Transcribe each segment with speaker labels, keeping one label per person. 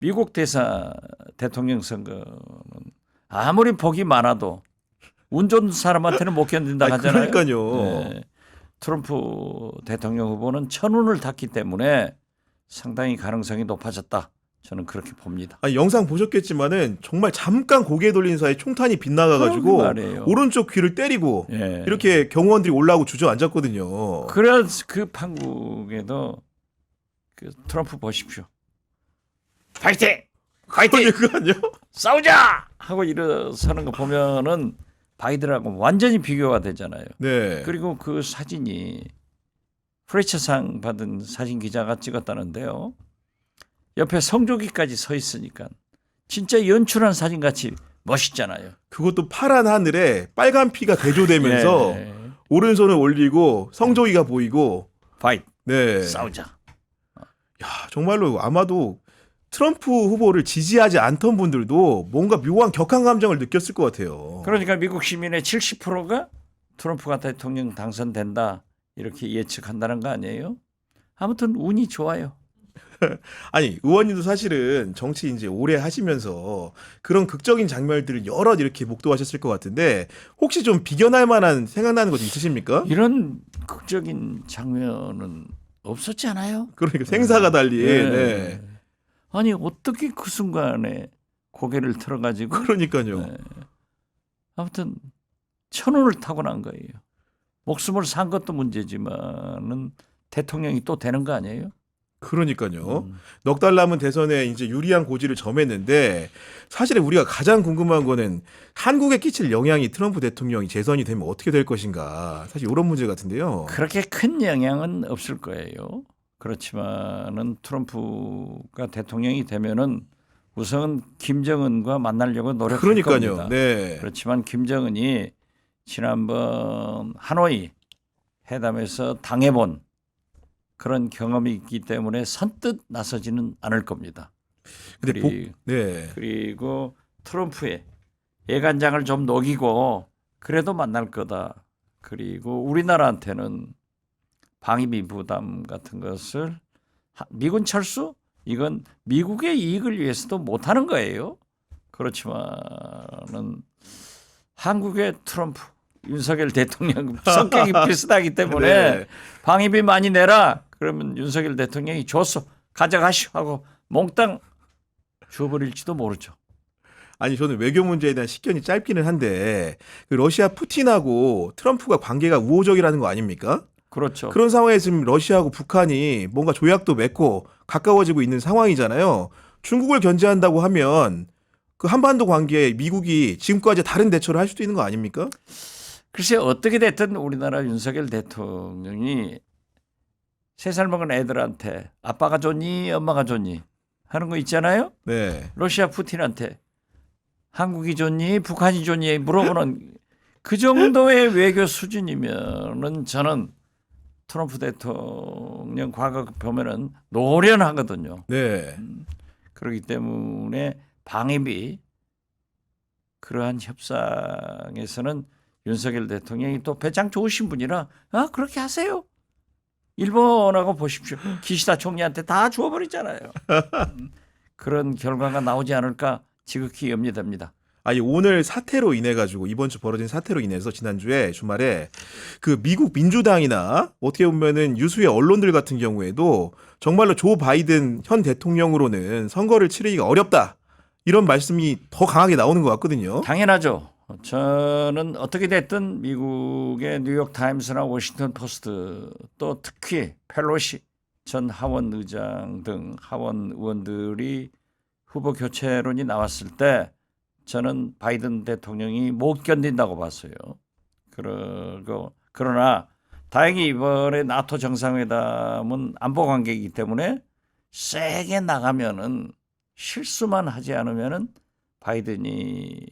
Speaker 1: 미국 대통령 선거는 아무리 복이 많아도 운 좋은 사람한테는 못 견딘다 하잖아요.
Speaker 2: 그러니까요.
Speaker 1: 네. 트럼프 대통령 후보는 천운을 탔기 때문에 상당히 가능성이 높아졌다. 저는 그렇게 봅니다.
Speaker 2: 아니, 영상 보셨겠지만은 정말 잠깐 고개 돌린 사이 총탄이 빗나가가지고
Speaker 1: 말이에요.
Speaker 2: 오른쪽 귀를 때리고
Speaker 1: 예.
Speaker 2: 이렇게 경호원들이 올라오고 주저앉았거든요.
Speaker 1: 그래서 그 판국에도 그 트럼프 보십시오. 파이팅! 파이팅!
Speaker 2: 그러니까요.
Speaker 1: 싸우자! 하고 일어서는 거 보면은 바이든하고 완전히 비교가 되잖아요.
Speaker 2: 네.
Speaker 1: 그리고 그 사진이 프레처상 받은 사진 기자가 찍었다는데요. 옆에 성조기까지 서 있으니까 진짜 연출한 사진 같이 멋있잖아요.
Speaker 2: 그것도 파란 하늘에 빨간 피가 대조되면서
Speaker 1: 네.
Speaker 2: 오른손을 올리고 성조기가 보이고
Speaker 1: 파이트!
Speaker 2: 네.
Speaker 1: 싸우자!
Speaker 2: 야, 정말로 아마도 트럼프 후보를 지지하지 않던 분들도 뭔가 묘한 격한 감정을 느꼈을 것 같아요.
Speaker 1: 그러니까 미국 시민의 70%가 트럼프가 대통령 당선된다 이렇게 예측한다는 거 아니에요? 아무튼 운이 좋아요.
Speaker 2: 아니, 의원님도 사실은 정치 이제 오래 하시면서 그런 극적인 장면들을 여러 이렇게 목도하셨을 것 같은데 혹시 좀 비견할 만한 생각나는 것 좀 있으십니까?
Speaker 1: 이런 극적인 장면은 없었지 않아요?
Speaker 2: 그러니까 생사가 달린.
Speaker 1: 네.
Speaker 2: 네.
Speaker 1: 아니 어떻게 그 순간에 고개를 틀어가지고
Speaker 2: 그러니까요.
Speaker 1: 네. 아무튼 천운을 타고난 거예요. 목숨을 산 것도 문제지만은 대통령이 또 되는 거 아니에요?
Speaker 2: 그러니까요. 넉 달 남은 대선에 이제 유리한 고지를 점했는데 사실은 우리가 가장 궁금한 거는 한국에 끼칠 영향이 트럼프 대통령이 재선이 되면 어떻게 될 것인가. 사실 이런 문제 같은데요.
Speaker 1: 그렇게 큰 영향은 없을 거예요. 그렇지만은 트럼프가 대통령이 되면은 우선 김정은과 만나려고 노력할
Speaker 2: 그러니까요.
Speaker 1: 겁니다.
Speaker 2: 네.
Speaker 1: 그렇지만 김정은이 지난번 하노이 회담에서 당해본 그런 경험이 있기 때문에 선뜻 나서지는 않을 겁니다.
Speaker 2: 근데 네.
Speaker 1: 그리고 트럼프의 예간장을 좀 녹이고 그래도 만날 거다. 그리고 우리나라한테는 방위비 부담 같은 것을 미군 철수? 이건 미국의 이익을 위해서도 못하는 거예요. 그렇지만은 한국의 트럼프, 윤석열 대통령 성격이 비슷하기 때문에
Speaker 2: 네.
Speaker 1: 방위비 많이 내라. 그러면 윤석열 대통령이 줬어. 가져가시오 하고 몽땅 줘버릴지도 모르죠.
Speaker 2: 아니 저는 외교 문제에 대한 식견이 짧기는 한데 그 러시아 푸틴하고 트럼프가 관계가 우호적이라는 거 아닙니까?
Speaker 1: 그렇죠.
Speaker 2: 그런 상황에 지금 러시아하고 북한이 뭔가 조약도 맺고 가까워지고 있는 상황이잖아요. 중국을 견제한다고 하면 그 한반도 관계에 미국이 지금까지 다른 대처를 할 수도 있는 거 아닙니까?
Speaker 1: 글쎄 어떻게 됐든 우리나라 윤석열 대통령이 3살 먹은 애들한테 아빠가 좋니 엄마가 좋니 하는 거 있잖아요.
Speaker 2: 네.
Speaker 1: 러시아 푸틴한테 한국이 좋니 북한이 좋니 물어보는 그 정도의 외교 수준이면은 저는 트럼프 대통령 과거 보면은 노련하거든요.
Speaker 2: 네.
Speaker 1: 그렇기 때문에 방위비 그러한 협상에서는 윤석열 대통령이 또 배짱 좋으신 분이라 그렇게 하세요. 일본하고 보십시오. 기시다 총리한테 다 주워버리잖아요. 그런 결과가 나오지 않을까 지극히 염려됩니다.
Speaker 2: 아니 오늘 사태로 인해 가지고 이번 주 벌어진 사태로 인해서 지난주에 주말에 그 미국 민주당이나 어떻게 보면은 유수의 언론들 같은 경우에도 정말로 조 바이든 현 대통령으로는 선거를 치르기가 어렵다. 이런 말씀이 더 강하게 나오는 것 같거든요.
Speaker 1: 당연하죠. 저는 어떻게 됐든 미국의 뉴욕 타임스나 워싱턴 포스트 또 특히 펠로시 전 하원 의장 등 하원 의원들이 후보 교체론이 나왔을 때 저는 바이든 대통령이 못 견딘다고 봤어요. 그러나 다행히 이번에 나토 정상회담은 안보 관계이기 때문에 세게 나가면은 실수만 하지 않으면은 바이든이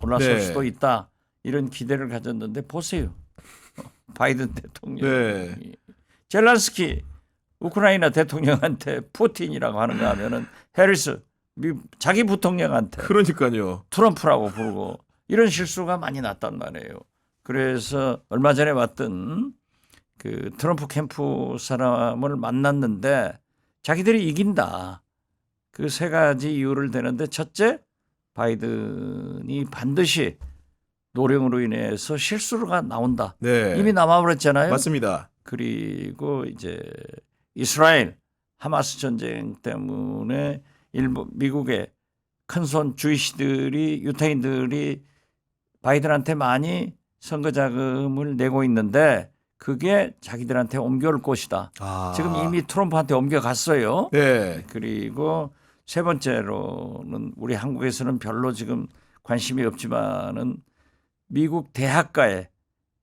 Speaker 1: 올라설
Speaker 2: 네.
Speaker 1: 수도 있다. 이런 기대를 가졌는데 보세요. 바이든 대통령.
Speaker 2: 네.
Speaker 1: 젤란스키 우크라이나 대통령한테 푸틴이라고 하는가 하면은 해리스 자기 부통령한테
Speaker 2: 그러니까요.
Speaker 1: 트럼프라고 부르고 이런 실수가 많이 났단 말이에요. 그래서 얼마 전에 봤던 그 트럼프 캠프 사람을 만났는데 자기들이 이긴다. 그 세 가지 이유를 대는데 첫째, 바이든이 반드시 노령으로 인해서 실수가 나온다.
Speaker 2: 네.
Speaker 1: 이미 남아버렸잖아요.
Speaker 2: 맞습니다.
Speaker 1: 그리고 이제 이스라엘 하마스 전쟁 때문에 미국의 큰손 주이시들이 유태인들이 바이든한테 많이 선거 자금을 내고 있는데 그게 자기들한테 옮겨올 것이다.
Speaker 2: 아.
Speaker 1: 지금 이미 트럼프한테 옮겨갔어요.
Speaker 2: 네.
Speaker 1: 그리고 세 번째로는 우리 한국에서는 별로 지금 관심이 없지만은 미국 대학가에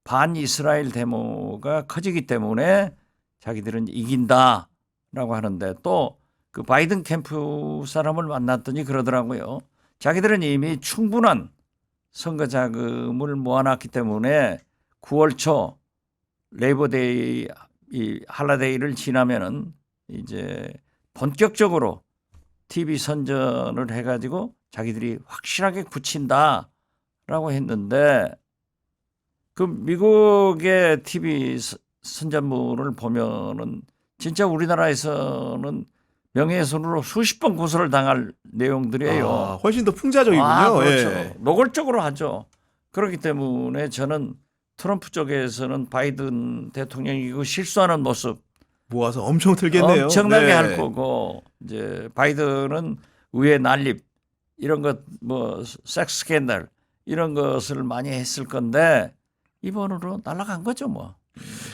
Speaker 1: 반 이스라엘 데모가 커지기 때문에 자기들은 이긴다라고 하는데 또 그 바이든 캠프 사람을 만났더니 그러더라고요. 자기들은 이미 충분한 선거 자금을 모아놨기 때문에 9월 초 레이버데이 이 할라데이를 지나면은 이제 본격적으로 TV 선전을 해가지고 자기들이 확실하게 굳힌다라고 했는데 그 미국의 TV 선전물을 보면은 진짜 우리나라에서는 명예훼손으로 수십 번 고소를 당할 내용들이에요.
Speaker 2: 아, 훨씬 더 풍자적이군요.
Speaker 1: 그렇죠.
Speaker 2: 예.
Speaker 1: 노골적으로 하죠. 그렇기 때문에 저는 트럼프 쪽에서는 바이든 대통령이 그 실수하는 모습
Speaker 2: 모아서 엄청 틀겠네요.
Speaker 1: 엄청나게
Speaker 2: 네.
Speaker 1: 할 거고 이제 바이든은 의회 난립 이런 것 뭐 섹스 스캔들 이런 것을 많이 했을 건데 이번으로 날아간 거죠 뭐.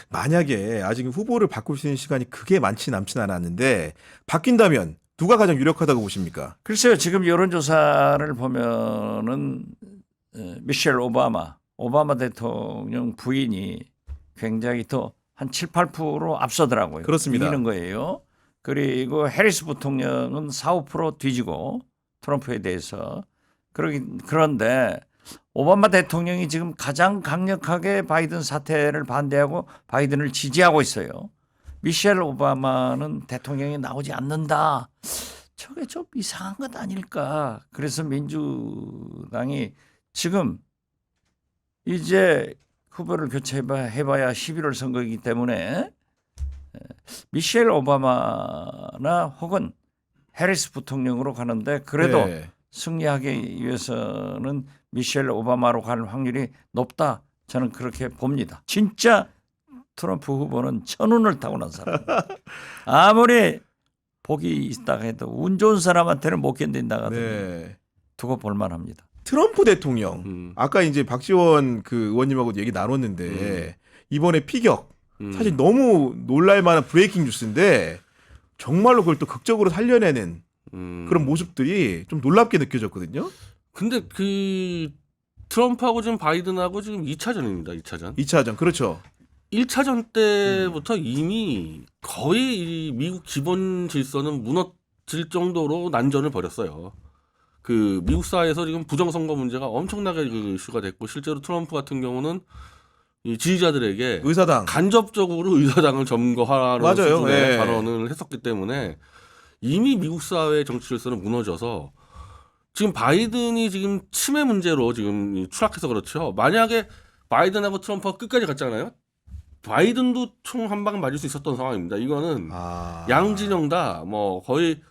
Speaker 2: 만약에 아직 후보를 바꿀 수 있는 시간이 그게 많지 않지는 않았는데 바뀐다면 누가 가장 유력하다고 보십니까?
Speaker 1: 글쎄요 지금 여론조사를 보면은 미셸 오바마 대통령 부인이 굉장히 더 한 7, 8% 앞서더라고요.
Speaker 2: 그렇습니다.
Speaker 1: 이기는 거예요. 그리고 해리스 부통령은 4, 5% 뒤지고 트럼프에 대해서 그런데 오바마 대통령이 지금 가장 강력하게 바이든 사태를 반대하고 바이든을 지지하고 있어요. 미셸 오바마는 대통령이 나오지 않는다. 저게 좀 이상한 것 아닐까. 그래서 민주당이 지금 이제 후보를 교체해봐야 11월 선거이기 때문에 미셸 오바마나 혹은 해리스 부통령으로 가는데 그래도
Speaker 2: 네.
Speaker 1: 승리하기 위해서는 미셸 오바마로 갈 확률이 높다. 저는 그렇게 봅니다. 진짜 트럼프 후보는 천운을 타고난 사람. 아무리 복이 있다 해도 운 좋은 사람한테는 못 견딘다 하더니
Speaker 2: 네.
Speaker 1: 두고 볼만합니다.
Speaker 2: 트럼프 대통령. 아까 이제 박지원 그 의원님하고 얘기 나눴는데 이번에 피격 사실 너무 놀랄만한 브레이킹 뉴스인데 정말로 그걸 또 극적으로 살려내는 그런 모습들이 좀 놀랍게 느껴졌거든요.
Speaker 3: 근데 그 트럼프하고 지금 바이든하고 지금 2차전입니다. 2차전.
Speaker 2: 2차전 그렇죠.
Speaker 3: 1차전 때부터 이미 거의 이 미국 기본 질서는 무너질 정도로 난전을 벌였어요. 그 미국 사회에서 지금 부정선거 문제가 엄청나게 그 이슈가 됐고 실제로 트럼프 같은 경우는 이 지지자들에게
Speaker 2: 의사당
Speaker 3: 간접적으로 의사당을 점거하는
Speaker 2: 맞아요.
Speaker 3: 수준의
Speaker 2: 네.
Speaker 3: 발언을 했었기 때문에 이미 미국 사회의 정치 질서는 무너져서 지금 바이든이 지금 치매 문제로 지금 추락해서 그렇죠. 만약에 바이든하고 트럼프가 끝까지 갔잖아요. 바이든도 총 한 방 맞을 수 있었던 상황입니다. 이거는 양진영 다 뭐 거의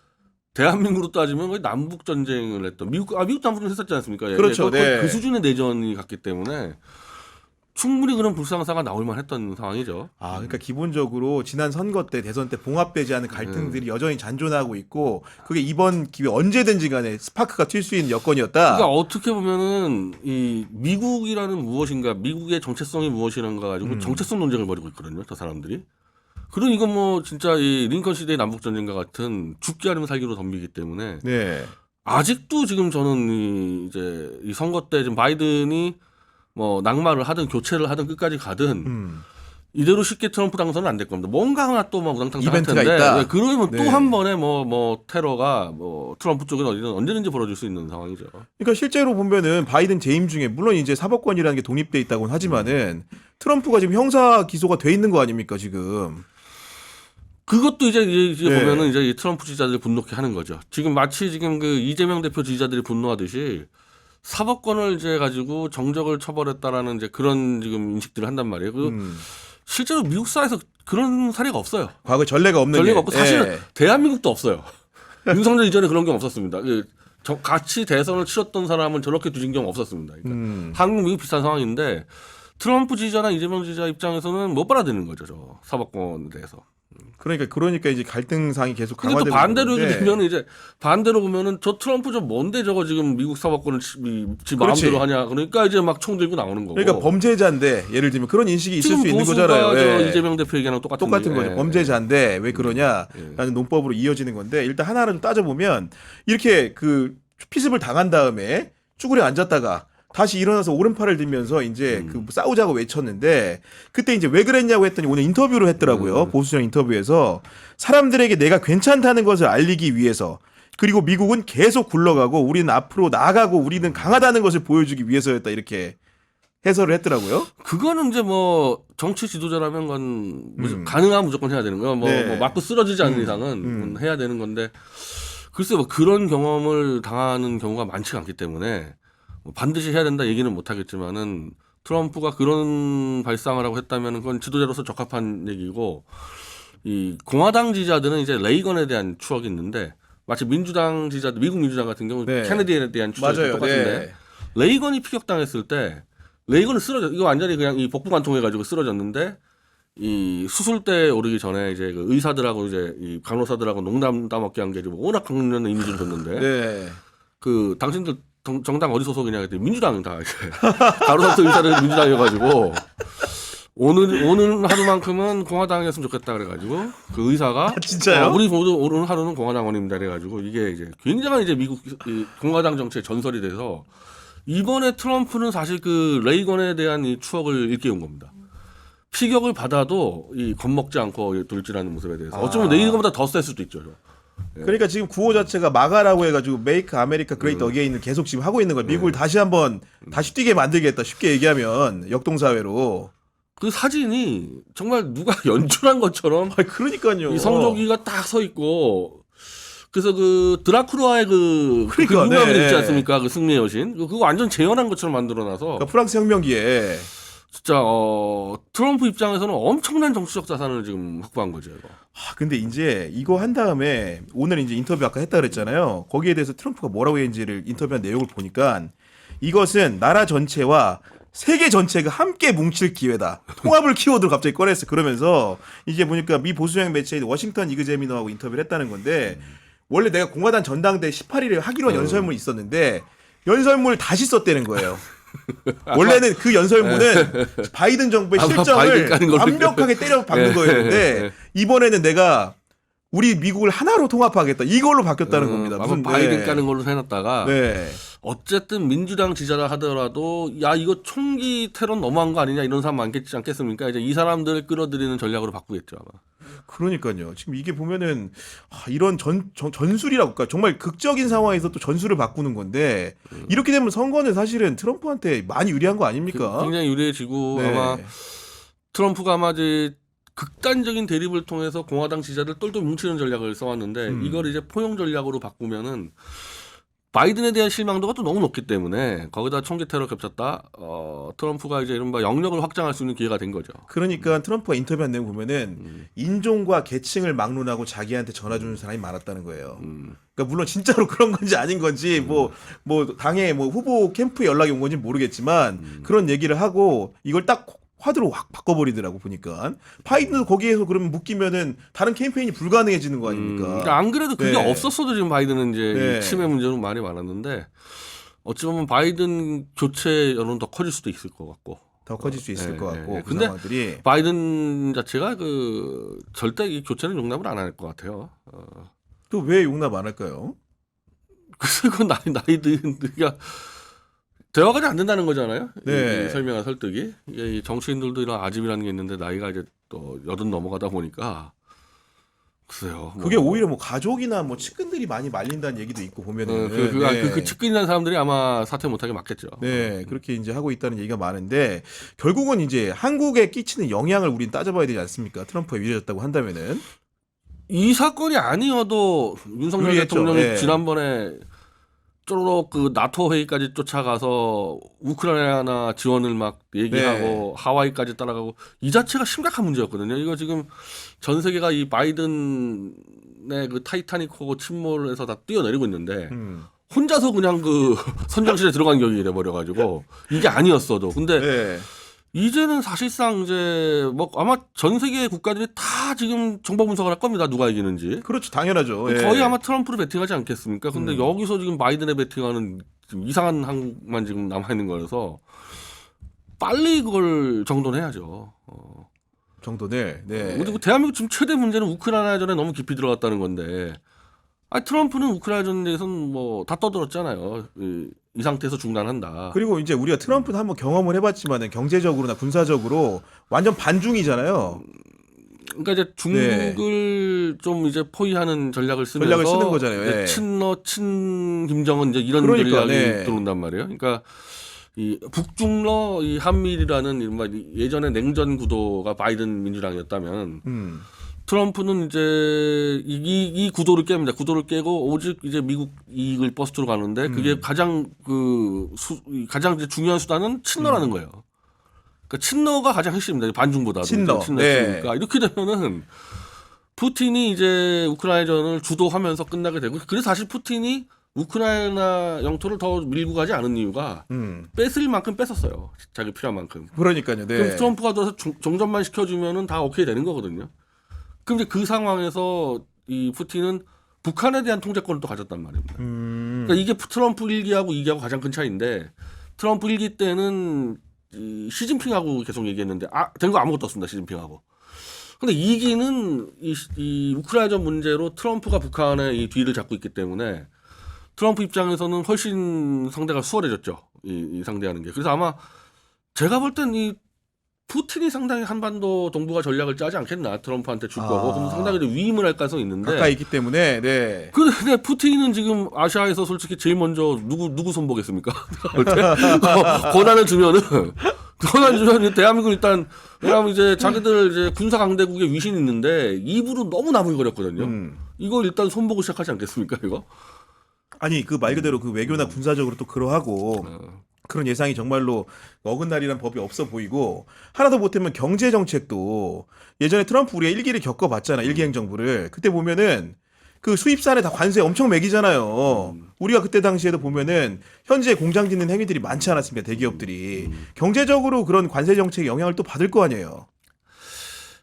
Speaker 3: 대한민국으로 따지면 거의 남북 전쟁을 했던 미국 남북 했었지 않습니까?
Speaker 2: 그렇죠.
Speaker 3: 거의
Speaker 2: 네.
Speaker 3: 그 수준의 내전이 갔기 때문에 충분히 그런 불상사가 나올 만했던 상황이죠.
Speaker 2: 그러니까 기본적으로 지난 선거 때 대선 때 봉합되지 않은 갈등들이 여전히 잔존하고 있고 그게 이번 기회에 언제든지 간에 스파크가 튈 수 있는 여건이었다.
Speaker 3: 그러니까 어떻게 보면은 이 미국이라는 무엇인가, 미국의 정체성이 무엇인가 가지고 정체성 논쟁을 벌이고 있거든요. 저 사람들이. 그런 이건 뭐 진짜 이 링컨 시대의 남북 전쟁과 같은 죽기 아니면 살기로 덤비기 때문에
Speaker 2: 네.
Speaker 3: 아직도 지금 저는 이제 이 선거 때 지금 바이든이 뭐 낙마를 하든 교체를 하든 끝까지 가든 이대로 쉽게 트럼프 당선은 안 될 겁니다. 뭔가 하나 또 막 우당탕탕 할
Speaker 2: 이벤트가
Speaker 3: 텐데
Speaker 2: 있다.
Speaker 3: 네, 그러면
Speaker 2: 네.
Speaker 3: 또 한 번에 뭐 테러가 뭐 트럼프 쪽은 어디든 언제든지 벌어질 수 있는 상황이죠.
Speaker 2: 그러니까 실제로 보면은 바이든 재임 중에 물론 이제 사법권이라는 게 독립돼 있다고는 하지만은 트럼프가 지금 형사 기소가 돼 있는 거 아닙니까 지금?
Speaker 3: 그것도 이제
Speaker 2: 네.
Speaker 3: 보면은 이제 이 트럼프 지지자들이 분노케 하는 거죠. 지금 마치 지금 그 이재명 대표 지지자들이 분노하듯이 사법권을 이제 가지고 정적을 처벌했다라는 이제 그런 지금 인식들을 한단 말이에요. 실제로 미국 사회에서 그런 사례가 없어요.
Speaker 2: 과거 전례가 없는
Speaker 3: 전례가
Speaker 2: 게.
Speaker 3: 없고 사실
Speaker 2: 예.
Speaker 3: 대한민국도 없어요. 윤석열 이전에 그런 경우 없었습니다. 같이 대선을 치렀던 사람은 저렇게 뒤진 경우 없었습니다. 그러니까 한국 미국 비슷한 상황인데 트럼프 지지자나 이재명 지지자 입장에서는 못 받아들이는 거죠. 저 사법권에 대해서.
Speaker 2: 그러니까 이제 갈등상이 계속
Speaker 3: 근데 또
Speaker 2: 강화되고
Speaker 3: 반대로
Speaker 2: 있는데.
Speaker 3: 되면 이제 반대로 보면은 저 트럼프 저 뭔데 저거 지금 미국 사법권을 지
Speaker 2: 그렇지.
Speaker 3: 마음대로 하냐. 그러니까 이제 막 총 들고 나오는 거고.
Speaker 2: 그러니까 범죄자인데 예를 들면 그런 인식이 있을 수 있는
Speaker 3: 보수가
Speaker 2: 거잖아요.
Speaker 3: 저
Speaker 2: 예.
Speaker 3: 이재명 대표 얘기랑 똑같은
Speaker 2: 거죠. 범죄자인데 왜 그러냐라는 논법으로 이어지는 건데 일단 하나를 좀 따져보면 이렇게 그 피습을 당한 다음에 쭈그려 앉았다가 다시 일어나서 오른팔을 들면서 이제 그 싸우자고 외쳤는데 그때 이제 왜 그랬냐고 했더니 오늘 인터뷰를 했더라고요. 보수정 인터뷰에서 사람들에게 내가 괜찮다는 것을 알리기 위해서 그리고 미국은 계속 굴러가고 우리는 앞으로 나아가고 우리는 강하다는 것을 보여주기 위해서였다 이렇게 해설을 했더라고요.
Speaker 3: 그거는 이제 뭐 정치 지도자라면 건 가능하면 무조건 해야 되는 거예요.
Speaker 2: 네.
Speaker 3: 뭐 맞고 쓰러지지 않는 이상은 해야 되는 건데 글쎄 뭐 그런 경험을 당하는 경우가 많지가 않기 때문에 뭐 반드시 해야 된다 얘기는 못 하겠지만은 트럼프가 그런 발상을 하고 했다면 그건 지도자로서 적합한 얘기고 이 공화당 지지자들은 이제 레이건에 대한 추억이 있는데 마치 민주당 지지자들 미국 민주당 같은 경우
Speaker 2: 네.
Speaker 3: 케네디에 대한 추억이
Speaker 2: 맞아요.
Speaker 3: 똑같은데
Speaker 2: 네.
Speaker 3: 레이건이 피격당했을 때 레이건은 이거 완전히 그냥 이 복부관통해가지고 쓰러졌는데 이 수술대에 오르기 전에 이제 그 의사들하고 이제 이 간호사들하고 농담 따먹게 한 게 워낙 강렬한 이미지를 줬는데
Speaker 2: 네.
Speaker 3: 그 당신들 정당 어디 소속이냐 그랬더니 민주당 다 이제 간호사들 의사들 민주당이어가지고 오늘 하루만큼은 공화당이었으면 좋겠다 그래가지고 그 의사가
Speaker 2: 진짜요?
Speaker 3: 우리 모두 오늘 하루는 공화당원입니다 그래가지고 이게 이제 굉장한 이제 미국 이 공화당 정치의 전설이 돼서 이번에 트럼프는 사실 그 레이건에 대한 이 추억을 일깨운 겁니다. 피격을 받아도 이 겁먹지 않고 돌진하는 모습에 대해서 어쩌면 레이건보다 더 셀 수도 있죠.
Speaker 2: 그러니까 지금 구호 자체가 마가라고 해가지고 메이크 아메리카 그레이트 어게인을 계속 지금 하고 있는 거예요. 미국을 다시 한번 다시 뛰게 만들겠다. 쉽게 얘기하면 역동사회로.
Speaker 3: 그 사진이 정말 누가 연출한 것처럼
Speaker 2: 그러니까요.
Speaker 3: 이 성조기가 딱 서 있고 그래서 그 드라쿠라의 그
Speaker 2: 그러니까,
Speaker 3: 유명한
Speaker 2: 네.
Speaker 3: 있지 않습니까? 그 승리의 여신 그거 완전 재현한 것처럼 만들어놔서
Speaker 2: 그러니까 프랑스 혁명기에
Speaker 3: 진짜 트럼프 입장에서는 엄청난 정치적 자산을 지금 확보한 거죠. 이거.
Speaker 2: 근데 이제 이거 한 다음에 오늘 이제 인터뷰 아까 했다 그랬잖아요. 거기에 대해서 트럼프가 뭐라고 했는지를 인터뷰한 내용을 보니까 이것은 나라 전체와 세계 전체가 함께 뭉칠 기회다. 통합을 키워드로 갑자기 꺼냈어. 그러면서 이제 보니까 미 보수형 매체인 워싱턴 이그제미너하고 인터뷰를 했다는 건데 원래 내가 공화당 전당대 18일에 하기로 한 연설문이 있었는데 연설문을 다시 썼다는 거예요. 원래는 그 연설문은 바이든 정부의
Speaker 3: 아마
Speaker 2: 실정을
Speaker 3: 바이든 까는 걸로
Speaker 2: 완벽하게 때려 박는 거였는데 이번에는 내가 우리 미국을 하나로 통합하겠다. 이걸로 바뀌었다는 겁니다.
Speaker 3: 아마 바이든 까는 걸로 해놨다가
Speaker 2: 네.
Speaker 3: 어쨌든 민주당 지지자라 하더라도 야 이거 총기 테러 너무한 거 아니냐 이런 사람 많겠지 않겠습니까? 이제 이 사람들을 끌어들이는 전략으로 바꾸겠죠 아마.
Speaker 2: 그러니까요. 지금 이게 보면은 이런 전술이라고 할까 정말 극적인 상황에서 또 전술을 바꾸는 건데 이렇게 되면 선거는 사실은 트럼프한테 많이 유리한 거 아닙니까?
Speaker 3: 굉장히 유리해지고
Speaker 2: 네.
Speaker 3: 아마 트럼프가 아마 이제 극단적인 대립을 통해서 공화당 지지자들 똘똘 뭉치는 전략을 써왔는데 이걸 이제 포용 전략으로 바꾸면은 바이든에 대한 실망도가 또 너무 높기 때문에 거기다 총기 테러 겹쳤다. 트럼프가 이제 이른바 영역을 확장할 수 있는 기회가 된 거죠.
Speaker 2: 그러니까 트럼프가 인터뷰한 내용 보면은 인종과 계층을 막론하고 자기한테 전화 주는 사람이 많았다는 거예요. 그러니까 물론 진짜로 그런 건지 아닌 건지 뭐 당의 뭐 후보 캠프에 연락이 온 건지 모르겠지만 그런 얘기를 하고 이걸 딱 화두로 확 바꿔버리더라고 보니까 바이든도 거기에서 그러면 묶이면은다른 캠페인이 불가능해지는 거 아닙니까?
Speaker 3: 그러니까 안 그래도 그게
Speaker 2: 네.
Speaker 3: 없었어도 지금 바이든은 이제
Speaker 2: 네.
Speaker 3: 이 치매 문제는 말이 많았는데 어찌 보면 바이든 교체 여론은 더 커질 수도 있을 것 같고
Speaker 2: 더 커질 수 있을
Speaker 3: 네,
Speaker 2: 것 같고
Speaker 3: 네.
Speaker 2: 그
Speaker 3: 근데
Speaker 2: 상황들이
Speaker 3: 바이든 자체가 그 절대 이 교체는 용납을 안 할 것 같아요.
Speaker 2: 또 왜 용납 안 할까요?
Speaker 3: 글쎄 그 나이가 대화가 잘 안 된다는 거잖아요.
Speaker 2: 네.
Speaker 3: 이 설명한 설득이 이게 이 정치인들도 이런 아집이라는 게 있는데 나이가 이제 또 80 넘어가다 보니까 글쎄요.
Speaker 2: 그게 오히려 뭐 가족이나 뭐 측근들이 많이 말린다는 얘기도 있고 보면은
Speaker 3: 그 측근이라는 사람들이 아마 사퇴 못하게 막겠죠.
Speaker 2: 네, 그렇게 이제 하고 있다는 얘기가 많은데 결국은 이제 한국에 끼치는 영향을 우리는 따져봐야 되지 않습니까? 트럼프가 유리해졌다고 한다면은
Speaker 3: 이 사건이 아니어도 윤석열
Speaker 2: 유리했죠.
Speaker 3: 대통령이
Speaker 2: 네.
Speaker 3: 지난번에 쪼로록 그 나토 회의까지 쫓아가서 우크라이나 지원을 막 얘기하고
Speaker 2: 네.
Speaker 3: 하와이까지 따라가고 이 자체가 심각한 문제였거든요. 이거 지금 전 세계가 이 바이든 미국의 그 타이타닉호 침몰에서 다 뛰어내리고 있는데
Speaker 2: 음.
Speaker 3: 혼자서 그냥 그 선장실에 들어간 격이 돼버려가지고 이게 아니었어도 근데
Speaker 2: 네.
Speaker 3: 이제는 사실상 이제 뭐 아마 전 세계 국가들이 다 지금 정보 분석을 할 겁니다. 누가 이기는지.
Speaker 2: 그렇죠. 당연하죠. 예.
Speaker 3: 거의 아마 트럼프를 베팅하지 않겠습니까? 근데 여기서 지금 바이든에 베팅하는 지금 이상한 한국만 지금 남아있는 거라서 빨리 그걸 정돈해야죠.
Speaker 2: 정도는. 네.
Speaker 3: 그리고 대한민국 지금 최대 문제는 우크라이나전에 너무 깊이 들어갔다는 건데 아니, 트럼프는 우크라이나전에 대해서는 뭐 다 떠들었잖아요. 이 상태에서 중단한다.
Speaker 2: 그리고 이제 우리가 트럼프는 한번 경험을 해봤지만은 경제적으로나 군사적으로 완전 반중이잖아요.
Speaker 3: 그러니까 이제 중국을 좀 이제 포위하는 전략을 쓰면서
Speaker 2: 전략을 쓰는 거잖아요.
Speaker 3: 이제
Speaker 2: 예.
Speaker 3: 친러 친 김정은 이제 이런
Speaker 2: 그러니까,
Speaker 3: 전략이
Speaker 2: 네.
Speaker 3: 들어온단 말이에요. 그러니까 이 북중러 이 한미일이라는 이른바 예전에 냉전 구도가 바이든 민주당이었다면 트럼프는 이제 이 구도를 깹니다. 구도를 깨고 오직 이제 미국 이익을 버스트로 가는데 그게 가장 가장 이제 중요한 수단은 친러라는 거예요. 그러니까 친러가 가장 핵심입니다. 반중보다도
Speaker 2: 친러. 네.
Speaker 3: 그러니까 이렇게 되면은 푸틴이 이제 우크라이나전을 주도하면서 끝나게 되고 그래서 사실 푸틴이 우크라이나 영토를 더 밀고 가지 않은 이유가 뺏을 만큼 뺏었어요. 자기 필요한 만큼.
Speaker 2: 그러니까요. 네.
Speaker 3: 그럼 트럼프가 들어서 정전만 시켜주면은 다 오케이 되는 거거든요. 그럼 이제 그 상황에서 이 푸틴은 북한에 대한 통제권을 또 가졌단 말입니다. 그러니까 이게 트럼프 1기하고 2기하고 가장 큰 차이인데 트럼프 1기 때는 이 시진핑하고 계속 얘기했는데 된 거 아무것도 없습니다. 시진핑하고. 근데 2기는 이 우크라이나전 문제로 트럼프가 북한의 이 뒤를 잡고 있기 때문에 트럼프 입장에서는 훨씬 상대가 수월해졌죠. 이 상대하는 게. 그래서 아마 제가 볼 땐 이 푸틴이 상당히 한반도 동북아 전략을 짜지 않겠나 트럼프한테 줄 거고 그럼 상당히 위임을 할 가능성이 있는데
Speaker 2: 가까이 있기 때문에 네.
Speaker 3: 근데 푸틴은 지금 아시아에서 솔직히 제일 먼저 누구 손보겠습니까? 권한을 주면은 대한민국 일단 왜냐하면 이제 자기들 이제 군사 강대국의 위신이 있는데 입으로 너무 나불거렸거든요. 이걸 일단 손보고 시작하지 않겠습니까 이거?
Speaker 2: 아니 그 말 그대로 그 외교나 군사적으로 또 그러하고 그런 예상이 정말로 어긋날이란 법이 없어 보이고 하나 더 보태면 경제 정책도 예전에 트럼프 우리가 1기를 겪어봤잖아. 1기 행정부를 그때 보면은 그 수입산에 다 관세 엄청 매기잖아요. 우리가 그때 당시에도 보면은 현재 공장 짓는 행위들이 많지 않았습니까? 대기업들이 경제적으로 그런 관세 정책의 영향을 또 받을 거 아니에요.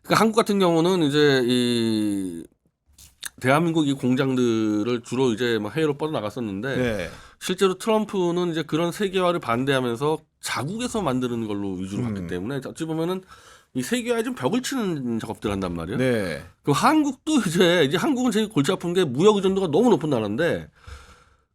Speaker 3: 그러니까 한국 같은 경우는 이제 이 대한민국 이 공장들을 주로 이제 막 해외로 뻗어 나갔었는데
Speaker 2: 네.
Speaker 3: 실제로 트럼프는 이제 그런 세계화를 반대하면서 자국에서 만드는 걸로 위주로 갔기 때문에 어찌 보면은 이 세계화에 좀 벽을 치는 작업들을 한단 말이에요.
Speaker 2: 네.
Speaker 3: 그럼 한국도 이제 한국은 제일 골치 아픈 게 무역 의존도가 너무 높은 나라인데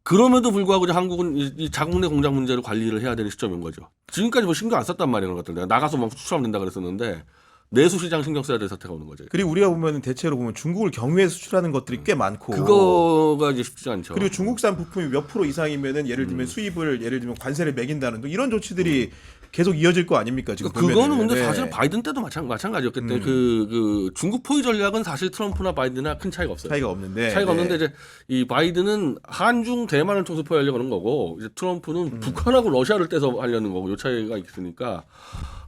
Speaker 3: 그럼에도 불구하고 이제 한국은 이 자국 내 공장 문제를 관리를 해야 되는 시점인 거죠. 지금까지 뭐 신경 안 썼단 말이에요. 그런 것들. 내가 나가서 막 수출하면 된다 그랬었는데 내수 시장 신경 써야 될 사태가 오는 거죠.
Speaker 2: 그리고 우리가 보면 대체로 보면 중국을 경유해 수출하는 것들이 꽤 많고
Speaker 3: 그거가 이제 쉽지 않죠.
Speaker 2: 그리고 중국산 부품이 몇 프로 이상이면은 예를 들면 수입을 예를 들면 관세를 매긴다는 또 이런 조치들이 계속 이어질 거 아닙니까 지금
Speaker 3: 그거는
Speaker 2: 보면은.
Speaker 3: 근데
Speaker 2: 네.
Speaker 3: 사실 바이든 때도 마찬가지였기 때문에 그 중국 포위 전략은 사실 트럼프나 바이든이나 큰 차이가 없어요.
Speaker 2: 차이가 없는데
Speaker 3: 차이가 없는데 이제 이 바이든은 한중 대만을 통해서 포위하려고 하는 거고 이제 트럼프는 북한하고 러시아를 떼서 하려는 거고 요 차이가 있으니까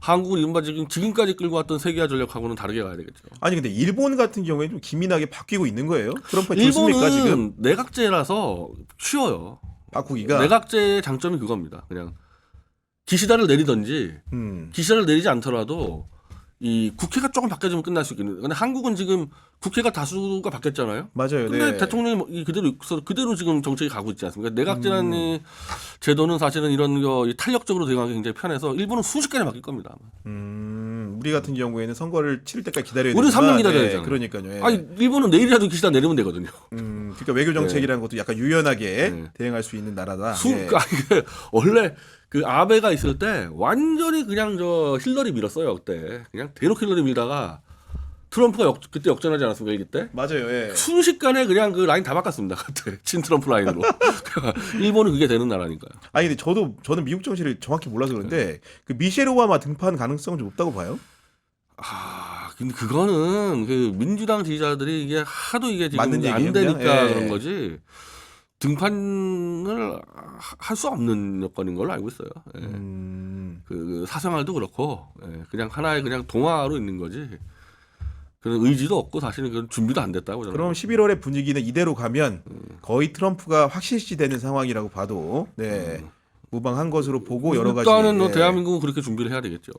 Speaker 3: 한국은 이른바 지금까지 끌고 왔던 세계화 전략하고는 다르게 가야 되겠죠.
Speaker 2: 아니 근데 일본 같은 경우에 좀 기민하게 바뀌고 있는 거예요? 트럼프가 좋습니까 지금?
Speaker 3: 일본은 내각제라서 쉬워요.
Speaker 2: 바꾸기가
Speaker 3: 내각제의 장점이 그겁니다. 그냥 기시다를 내리든지 기시다를 내리지 않더라도 이 국회가 조금 바뀌어지면 끝날 수 있겠는데 근데 한국은 지금 국회가 다수가 바뀌었잖아요.
Speaker 2: 맞아요.
Speaker 3: 근데
Speaker 2: 네.
Speaker 3: 대통령이 그대로 지금 정책이 가고 있지 않습니까? 내각제라는 이 제도는 사실은 이런 거 탄력적으로 대응하기 굉장히 편해서 일본은 순식간에 바뀔 겁니다.
Speaker 2: 우리 같은 경우에는 선거를 치를 때까지 기다려야
Speaker 3: 우리는
Speaker 2: 되지만
Speaker 3: 3년 기다려야
Speaker 2: 네,
Speaker 3: 되잖아요.
Speaker 2: 그러니까요. 예.
Speaker 3: 아니 일본은 내일이라도 기시다 내리면 되거든요.
Speaker 2: 그러니까 외교 정책이라는 것도 약간 유연하게
Speaker 3: 네.
Speaker 2: 대응할 수 있는 나라다. 예.
Speaker 3: 아니, 원래 그 아베가 있을 때 완전히 그냥 저 힐러리 밀었어요 그때 그냥 대놓고 힐러리 밀다가 트럼프가 그때 역전하지 않았습니까 일기 때?
Speaker 2: 맞아요. 예.
Speaker 3: 순식간에 그냥 그 라인 다 바꿨습니다 그때 친 트럼프 라인으로. 일본은 그게 되는 나라니까요.
Speaker 2: 아니 근데 저는 미국 정치를 정확히 몰라서 그런데 그 미셸 오바마 등판 가능성은 좀 높다고 봐요.
Speaker 3: 근데 그거는 그 민주당 지지자들이 이게 하도 이게 지금
Speaker 2: 맞는
Speaker 3: 안
Speaker 2: 얘기예요,
Speaker 3: 되니까
Speaker 2: 그냥? 예.
Speaker 3: 그런 거지. 등판을 할 수 없는 여건인 걸로 알고 있어요. 예. 그 사생활도 그렇고 그냥 하나의 그냥 동화로 있는 거지. 그런 의지도 없고 사실은 그런 준비도 안 됐다고 저는.
Speaker 2: 그럼 11월의 분위기는 이대로 가면 거의 트럼프가 확실시되는 상황이라고 봐도 네. 무방한 것으로 보고 여러 가지
Speaker 3: 일단은 뭐
Speaker 2: 예.
Speaker 3: 대한민국은 그렇게 준비를 해야 되겠죠.